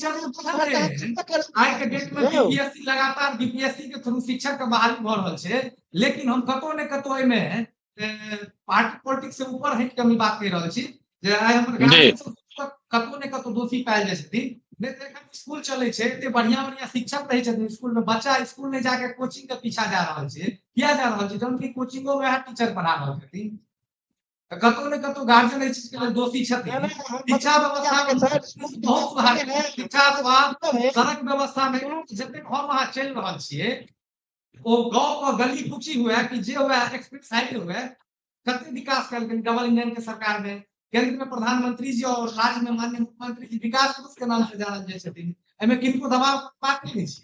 के डेट में बीपीएससी लगातार बीपीएससी के थ्रू शिक्षक के बहाली भ रहल छै। लेकिन हम कतौ ने कतौ एमे पार्टी पॉलिटिक्स से ऊपर हट के बात कर रहल छी जे आइ हमर कतौ ने कतौ दोषी पायल जाय छथिन। स्कूल चले छे, बढ़िया बढ़िया शिक्षक रहे छथिन स्कूल में, बच्चा स्कूल नहीं जाके कोचिंग के पीछा जा रहल छे। किया जा रहल छे? जबकि कोचिंगो में टीचर पढ़ा रहल छथिन। कतौ ने कतौ गार्जियन इस चीज के लिए दोषी छथिन। शिक्षा व्यवस्था में बहुत सुधार, शिक्षा स्वास्थ्य सड़क व्यवस्था में जते हम वहां चल रहल छिए ओ गांव को गली कुची हुआ कि जे हुआ एक्सप्रेस हाईवे हुआ कते विकास कल डबल इंजन के सरकार में। केंद्र में प्रधानमंत्री जी और राज्य में माननीय मुख्यमंत्री जी विकास पुरुष के नाम से जानल जाय छथिन। एमे किनको दबाव बात नहीं छै।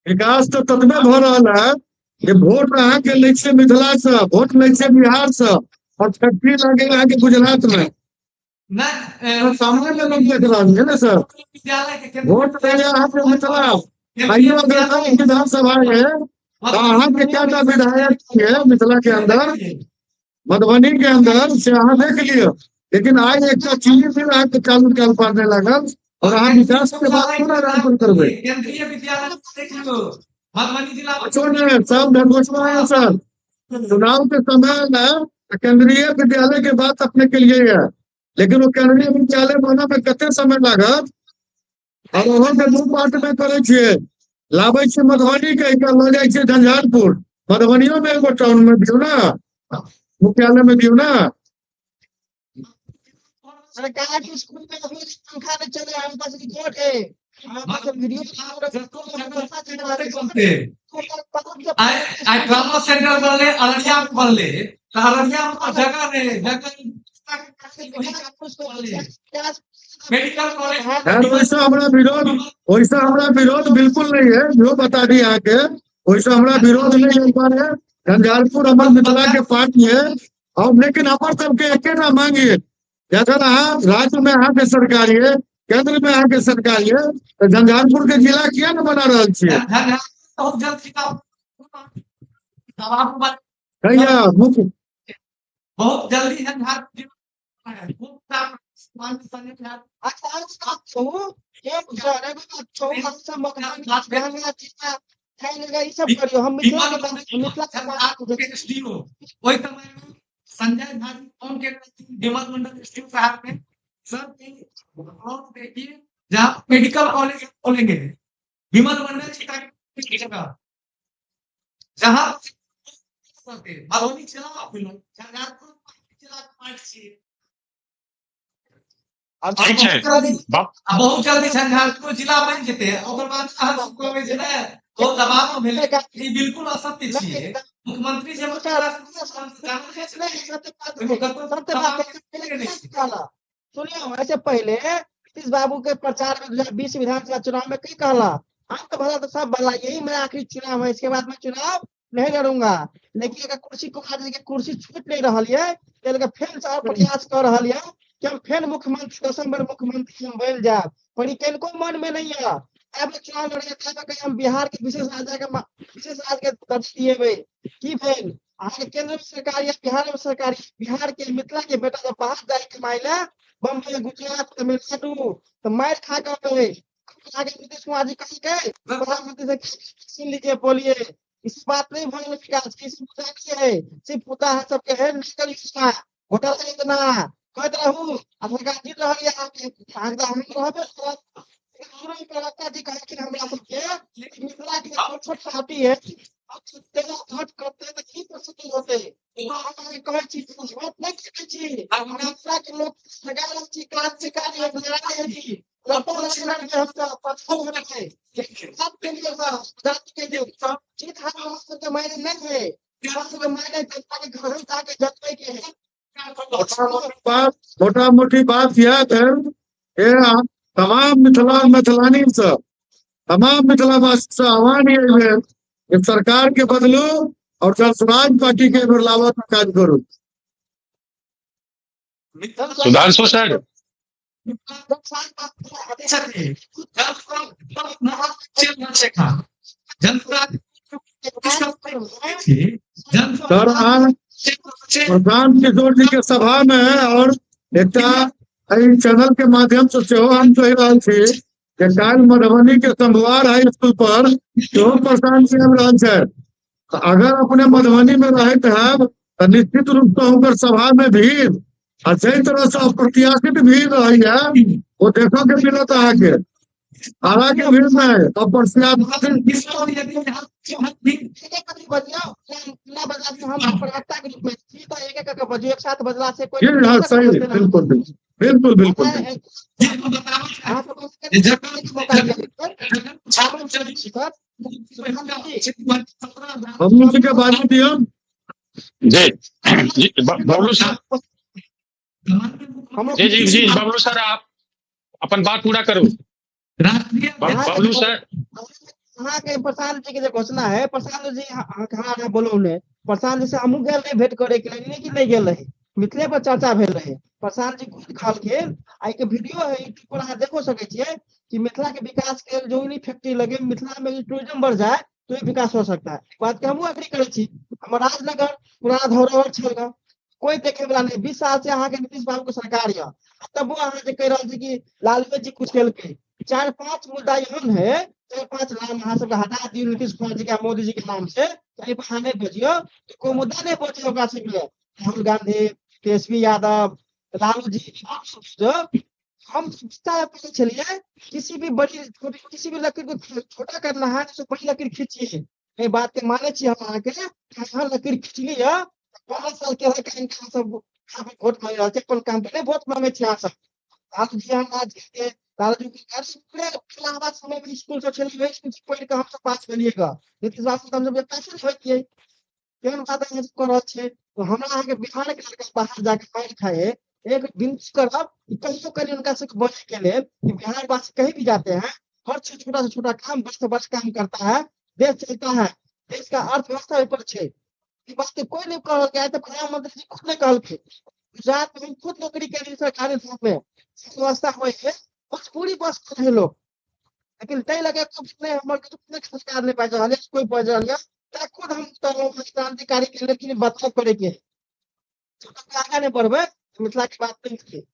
विकास तो ततबे भ रहल है जे वोट अहाँ के लै छै मिथिला से, वोट लै छै बिहार से और फैक्ट्री लगे अहाँ के गुजरात में नहीं। सामने में लोग देख रहल है ना सर, वोट ले अहाँ के मिथिला। आइयो अगर विधानसभा है तो अहाँ के क्या विधायक है मिथिला के अंदर, मधुबनी के अंदर से अहाँ देख लियो। लेकिन आज एक चीनी मिल अहाँ के चालू कर पाने लगल और अहाँ विकास के बात पूरा राजन करबे। केंद्रीय विद्यालय देख लो मधुबनी जिला में सब घोषणा है सर। चुनाव के समय में केंद्रीय विद्यालय के बात अपने के लिए है, लेकिन वो केंद्रीय विद्यालय बना में कते समय लागत और वहां के दू पार्ट में करे छिए। लाबै छै मधुबनी के ल जाय छै झंझारपुर, मधुबनियों में एगो टाउन में दियो ना, मुख्यालय में दियो ना। सरकार के स्कूल में अभी पंखा नहीं चले, हम पास रिपोर्ट है। वीडियो आई ट्रामा सेंटर बनले अररिया में बनले, अररिया में जगह नहीं, मेडिकल कॉलेज वैसा हमरा विरोध बिल्कुल नहीं है। जो बता दी यहाँ के वैसा हमरा विरोध नहीं है। झंझारपुर हमारे मिथिला के पार्टी है और लेकिन हमारे सबके एके ना मांगिए। अगर अहाँ राज्य में अहाँ के सरकार है, केंद्र में अहाँ के सरकार है तो झंझारपुर के जिला किया न बना रहा छे? बहुत जल्दी माननीय संजय झा अच्छा आज बात छो एक जरे बात छो हम मकान गहना चीजा खाइलेगा ई सब करियो हम मिथिला के बात एसडीओ वही समय में संजय झा जी फोन के विमल मंडल एसडीओ साहब ने सर और देखिए जहाँ मेडिकल कॉलेज खोलेंगे विमल मंडल जी की जगह जहाँ भगवती चला ठीक छै बहुत जल्दी झंझारपुर जिला बन जेतै ओकर बाद अहाँ में जे ने तो दबाव में भेलै ई बिल्कुल असत्य छियै मुख्यमंत्री जे सुनियो ऐसे पहले नीतीश बाबू के प्रचार में 2020 विधानसभा चुनाव में कई कहला हम तो भला तो सब भला यही मेरा आखिरी चुनाव है इसके बाद मैं चुनाव नहीं लड़ूंगा लेकिन अगर कुर्सी कुमार जी के कुर्सी छूट नहीं रही है फिर से प्रयास कर रहा है कि हम फिर मुख्यमंत्री 10 बार मुख्यमंत्री हम बन जाए पर ई किनको मन में नहीं है अब चुनाव लड़े था तो हम बिहार के विशेष राज्य के दर्ज दिए हुए की भेल आगे केंद्र सरकार या बिहार के मिथिला के बेटा जब बाहर जाए कमाई ले बम्बई गुजरात तमिलनाडु तो मार खा गए आगे नीतीश कुमार जी कहीं गए प्रधानमंत्री से सुन लीजिए बोलिए इस बात नहीं भरने विकास किसी मुद्दा है सिर्फ मुद्दा है सबके है निकल इसका घोटाला इतना कहते रहूं सरकार जीत रही है आगे हम रहबे हमरो प्रवक्ता जी कहे कि हमरा सबके मिथिला के छोट पार्टी है तेरा वोट करते तो की प्रस्तुति होते हम कहे छी वोट नहीं करते छी हम मिथिला के लोग सगाल छी क्रांतिकारी लड़ाई है जी लड़तो लड़ना के हम तो पछो होना है सब के लिए जाति के लिए जीत हार हम के मायने नहीं है सब के मायने जनता के घर जाके जतवे के है छोटा मोटी बात यह है ये तमाम मिथिलानी से तमाम मिथिलावासी से आह्वान ये है कि सरकार के बदलू और जनसुराज पार्टी के बदलाव का कार्य करो सुधांशु सर सर आज प्रधान किशोर जी के सभा में और एक चैनल के माध्यम से हम कह रहा थी कि कल मधुबनी के संभवार हाई स्कूल पर जो प्रशांत सिंह रहा है अगर अपने मधुबनी में रहते हैं तो निश्चित रूप से होकर सभा में भीड़ अच्छी तरह से अप्रत्याशित भीड़ रही है वो देखो के मिलता है के हालांकि भीड़ में सही बिल्कुल बिल्कुल बिल्कुल हम के बाजू दिया जी बबलू सर जी बबलू सर आप अपन बात पूरा करो बबलू सर के प्रशांत जी के जो घोषणा है प्रशांत जी हाँ बोलो ने प्रशांत जी से हमू गए रहे भेंट करे के लिए कि नहीं गए रहे मिथिले पर चर्चा भेल रहे प्रशांत जी खुद खाल के आई के वीडियो है यूट्यूब पर अहाँ देखो सके छिए कि मिथिला के विकास के जो फैक्ट्री लगे मिथिला में टूरिज्म बढ़ जाए तो ये विकास हो सकता है बात के हमू एग्री करे छी हमर राजनगर पुराना धरोहर छलगा कोई देखे वाला नहीं 20 साल से अहाँ के नीतीश बाबू के सरकार है तब वो अहाँ जे कह रहा है कि लालू जी कुछ केल के 4-5 मुद्दा एहन है 4-5 नाम अहाँ सब हटा दियो नीतीश कुमार जी के मोदी जी के नाम से कहीं पर नहीं बजियो तो कोई मुद्दा नहीं बचे होगा से राहुल गांधी तेजस्वी यादव लालू जी जो हम चलिए किसी भी बड़ी किसी भी लकड़ी को छोटा करना है तो बड़ी लकड़ी खींचिए ये बात के माने छी हम आके लकड़ी खींचली है 5 साल के है सब वोट मांग रहा है कोन काम पे वोट मांगे छी अहाँ सब लालू जी हम आज के लालू जी के पूरे इलाहाबाद समय में स्कूल से चली गई स्कूल पढ़ के हम सब पास करिएगा नीतीश बाबू तो हम जब पैसे होइए केहन बात है कर रहा है तो हमरा आगे बिहार के लड़का बाहर जाके मार खाए एक विनती करब कि कहियो कहीं उनका से बचे के लिए कि बिहार वासी कहीं भी जाते हैं हर छोटा से छोटा काम बस से बस काम करता है देश चलता है देश का अर्थव्यवस्था ऊपर है ये बात तो कोई नहीं कह गया तो प्रधानमंत्री जी खुद ने कहल के गुजरात में खुद नौकरी के लिए सरकारी में व्यवस्था हुई है बस पूरी बस है लोग लेकिन तय लगे नहीं हमारे सरकार नहीं पाए रहा कोई पहुंच रहा खुद हम क्रांतिकारी के लेकिन बदलाव करे के आगे नहीं बढ़बे मिथिला की बात नहीं थी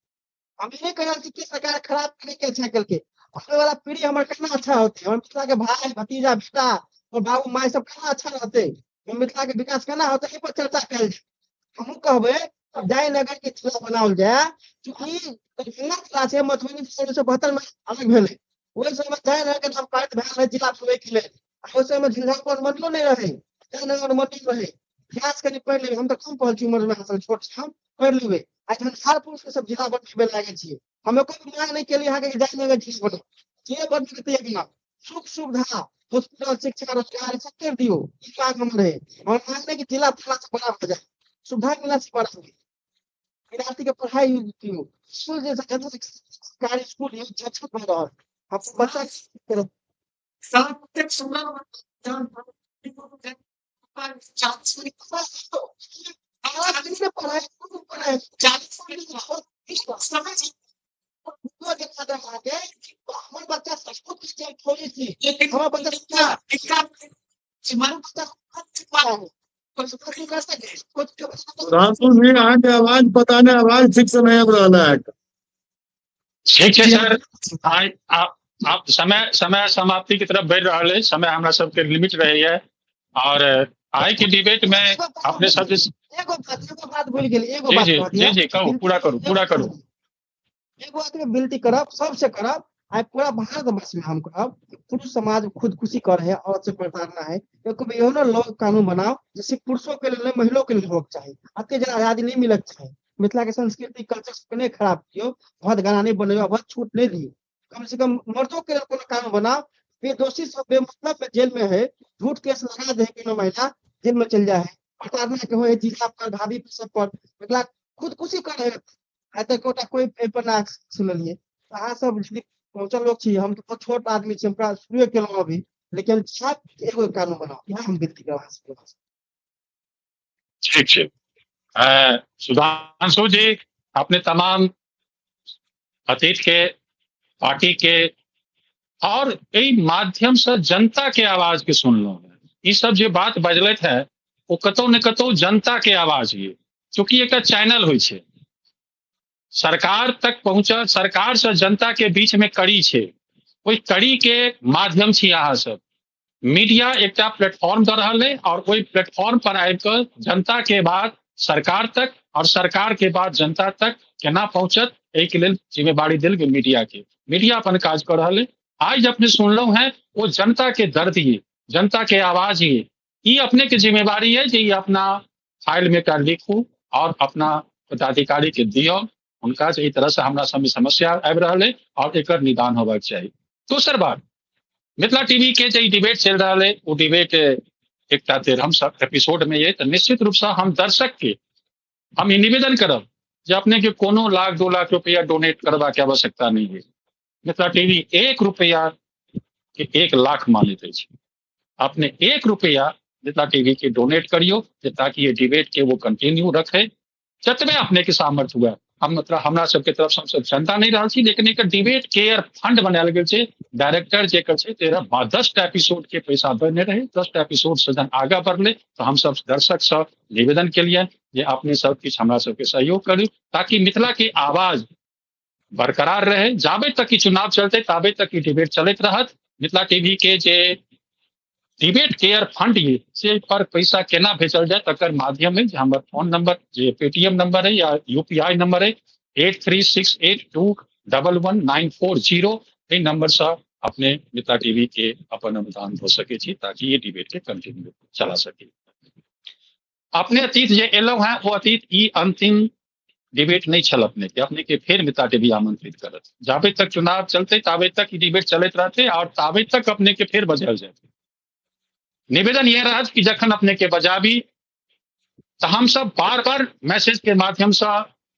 हम ये नहीं कह रहल छी कि सरकार खराब करे के अच्छा केलकै, आने वाला पीढ़ी हमर केना अच्छा होते, हमर मिथिला के भाई भतीजा बेटा और बाबू माय सब केना अच्छा रहते, हमर मिथिला के विकास केना होते, एहि पर चर्चा कयल जाय। हमहूँ कहबै जयनगर के जिला बनाओल जाय, चूंकि दरभंगा जिला से मधुबनी से 1972 में अलग भेलै, ओहि समय जयनगर के नाम पारित भेल रहै जिला खोलै के लेल, ओहि समय झंझारपुर मंडलो नहीं रहे, जयनगर मंडल रहे। इतिहास कनि पढ़ि लेबै, हम तऽ कम पढ़ल छी उम्र में, अहाँ छोट छी, हम पढ़ि लेबै। आ झंझारपुर के सब जिला बनबे लागे छियै, हम एको मांग नहीं केलियै अहाँ के जयनगर जिला बनो, जे बनबे के तैयार सुख सुविधा हॉस्पिटल शिक्षा रोजगार सब कर दियो, ई मांग हमर है। और मांग नहीं कि जिला फला से बड़ा हो जाए, सुविधा मिला से बड़ा हो, विद्यार्थी के पढ़ाई दियो, स्कूल जैसा सरकारी स्कूल ये अच्छा बन रहा है, हम बच्चा के साहित्य सुंदर बच्चा रामपुर भी अहाँ के आवाज पता नहीं, आवाज ठीक से नहीं आब रहा है। ठीक है सर, आप समय समाप्ति की तरफ बढ़ रहा है, समय हमरा सबके लिमिट रहे है, और आइ के डिबेट में अपने सब एगो बात भूल गेली, एगो जी बात जी कह दिया, जी जी कहू, पूरा करू एगो बात के विनती करब, सबसे करब, आइ पूरा भारतवर्ष में हम कहब, पुरुष समाज खुदकुशी कर है, औरत से प्रताड़ना है, एगो लोग कानून बनाओ जैसे पुरुषों के लिए महिलाओं के लिए होक चाहिए, अत्य जरा आजादी नहीं मिलक चाहिए, मिथिला के संस्कृति कल्चर नहीं खराब कियो, बहुत गाना नहीं बनेगा, बहुत छूट नहीं दियो, कम से कम मर्दों के लिए कोनो कानून बनाओ, बेदोषी सब बेमतलब में जेल में है, झूठ केस लगा दे कोनो महिला जेल में चल जाए, प्रताड़ना के हो जिला पर भाभी पर सब पर मिथिला खुदकुशी कर है, आइ तक कोटा कोई पेपर ना सुनलिए, अहाँ सब पहुंचल लोग छी, हम तो छोट आदमी छी, हमरा शुरू केलहुं अभी, लेकिन सब एगो कानून बनाओ, यह हम विनती करब। ठीक छै। सुधांशु जी, अपने तमाम अतीत के, पार्टी के और एहि माध्यम से जनता के आवाज के सुनलहुं है, ई सब जे बात बजलैथ है वो कतौ न कतौ जनता के आवाज ये, चूंकि एक चैनल होइ छै, सरकार तक पहुंचल, सरकार से जनता के बीच में कड़ी छै, ओहि कड़ी के माध्यम छी अहाँ सब, मीडिया एकटा प्लेटफॉर्म दे रहल है, और ओहि प्लेटफॉर्म पर आबि कऽ जनता के बात सरकार तक और सरकार के बात जनता तक केना पहुंचत, एहि के लेल जिम्मेवारी देल गेल मीडिया के, मीडिया अपन काज कर रहल है। आज अपने सुनलहुं है वो जनता के दर्द ये, जनता के आवाज ये अपने के जिम्मेवारी है जे अपना फाइल में कर लिखू और अपना पदाधिकारी के दियो, उनका से तरह से हमरा सब समस्या आबि रहल है और एकर निदान होबाक चाहिए। दोसर बात, मिथिला टीवी के जे डिबेट चल रहा है, वो डिबेट एकटा 13 एपिसोड में ये, तो निश्चित रूप से हम दर्शक के हम ई निवेदन करब जे अपने के कोनो लाख 2 लाख रुपया डोनेट करबा के आवश्यकता नहीं है, मिथिला टीवी 1 रुपया के 1 लाख मानित है, अपने 1 रुपया मिथिला टीवी के डोनेट करियो, ताकि ये डिबेट के वो कंटिन्यू रखे, जतबे अपने के सामर्थ्य हुआ। हम मतलब हमरा सबके तरफ से हमसब चंदा नहीं रहल छी, लेकिन एक डिबेट केयर फंड बनायल गेल छै, डायरेक्टर जेकर छै 10टा एपिसोड के पैसा देने रहे, 10टा एपिसोड से जन आगा बढ़ले, तो हम सब दर्शक सब निवेदन के लिए जे अपने सब किछ हमरा सबके सहयोग करू, ताकि मिथिला के आवाज बरकरार रहे, जाबे तक की चुनाव चलते ताबे तक की डिबेट चलत रहत। मिथिला टीवी के जे डिबेट केयर फंड ये से पर पैसा केना भेजल जाए, तकर माध्यम है हमर फोन नंबर जे पेटीएम नंबर है या यूपीआई नंबर है 8368211940, एहि नंबर से अपने मिथिला टीवी के अपन अनुदान दे सके छी, ताकि ये डिबेट के कंटिन्यू चला सके। अपने अतीत जे एलौ है वो अतीत ई अंतिम डिबेट नहीं छल, अपने के फिर मिथिला टीवी आमंत्रित करत, जाबे तक चुनाव चलते ताबे तक ई डिबेट चलत रहते और ताबे तक अपने के फिर बजायल जाते। निवेदन यह रहा कि जखन अपने के बजाबी तो हम सब बार बार मैसेज के माध्यम से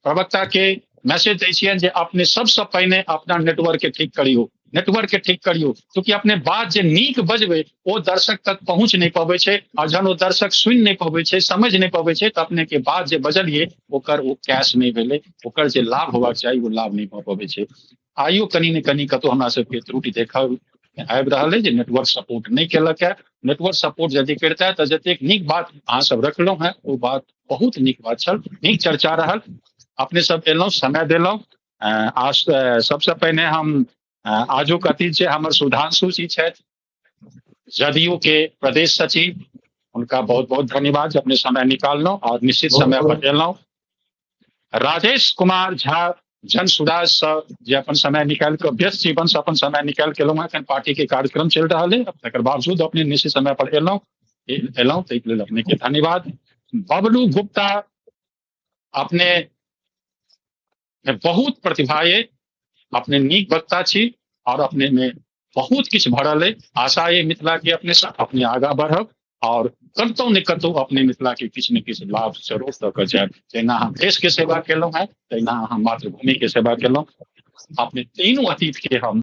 प्रवक्ता के मैसेज दै छियनि जे अपने सबसे पहिने अपना नेटवर्क के ठीक करियो, नेटवर्क के ठीक करियो, क्योंकि अपने बात जे नीक बजबे वो दर्शक तक पहुंच नहीं पाबे छे, और जहन वो दर्शक सुन नहीं पाबे छे, समझ नहीं पाबे छे, तो अपने के बात जे बजलिए ओकर वो कैश नहीं भेले, ओकर जे लाभ होबाक चाहिए वो लाभ नहीं पा पाबे छे। आइयो कनी ने कनी कतो हमरा सबके त्रुटि देखा आबि रहल है जे नेटवर्क सपोर्ट नहीं केलक है। नेटवर्क सपोर्ट यदि करता है तो जतेक नीक बात अहाँ सब रखलौ है वो बात बहुत नीक बात छल, नीक चर्चा रहल, अपने सब एलौ, समय देलौ, आज सबसे पहिने हम आजुक अतिथि छै हमर सुधांशु जी छथि, जदयू के प्रदेश सचिव। उनका बहुत बहुत धन्यवाद, अपने समय निकालना और निश्चित समय पर एलहुँ। राजेश कुमार झा जन सुराज से जे अपन समय निकाल के व्यस्त जीवन से अपन समय निकाल के एलहुँ। एखन पार्टी के कार्यक्रम चल रहा है, तकर बावजूद अपने निश्चित समय पर एलहुँ ताहि लेल अपने के धन्यवाद। बबलू गुप्ता, अपने में बहुत प्रतिभा है, अपने नीक वक्ता छी और अपने में बहुत किछु भरल है। आशा है मिथिला के अपने अपने आगा बढ़ब और कतौ ने कतौ अपने मिथिला के किछु ने किछु लाभ जरूर दऽ कऽ जायब। जहिना हम देश के सेवा केलहुँ है, तहिना हम मातृभूमि के सेवा केलहुँ। अपने तीनों अतिथि के हम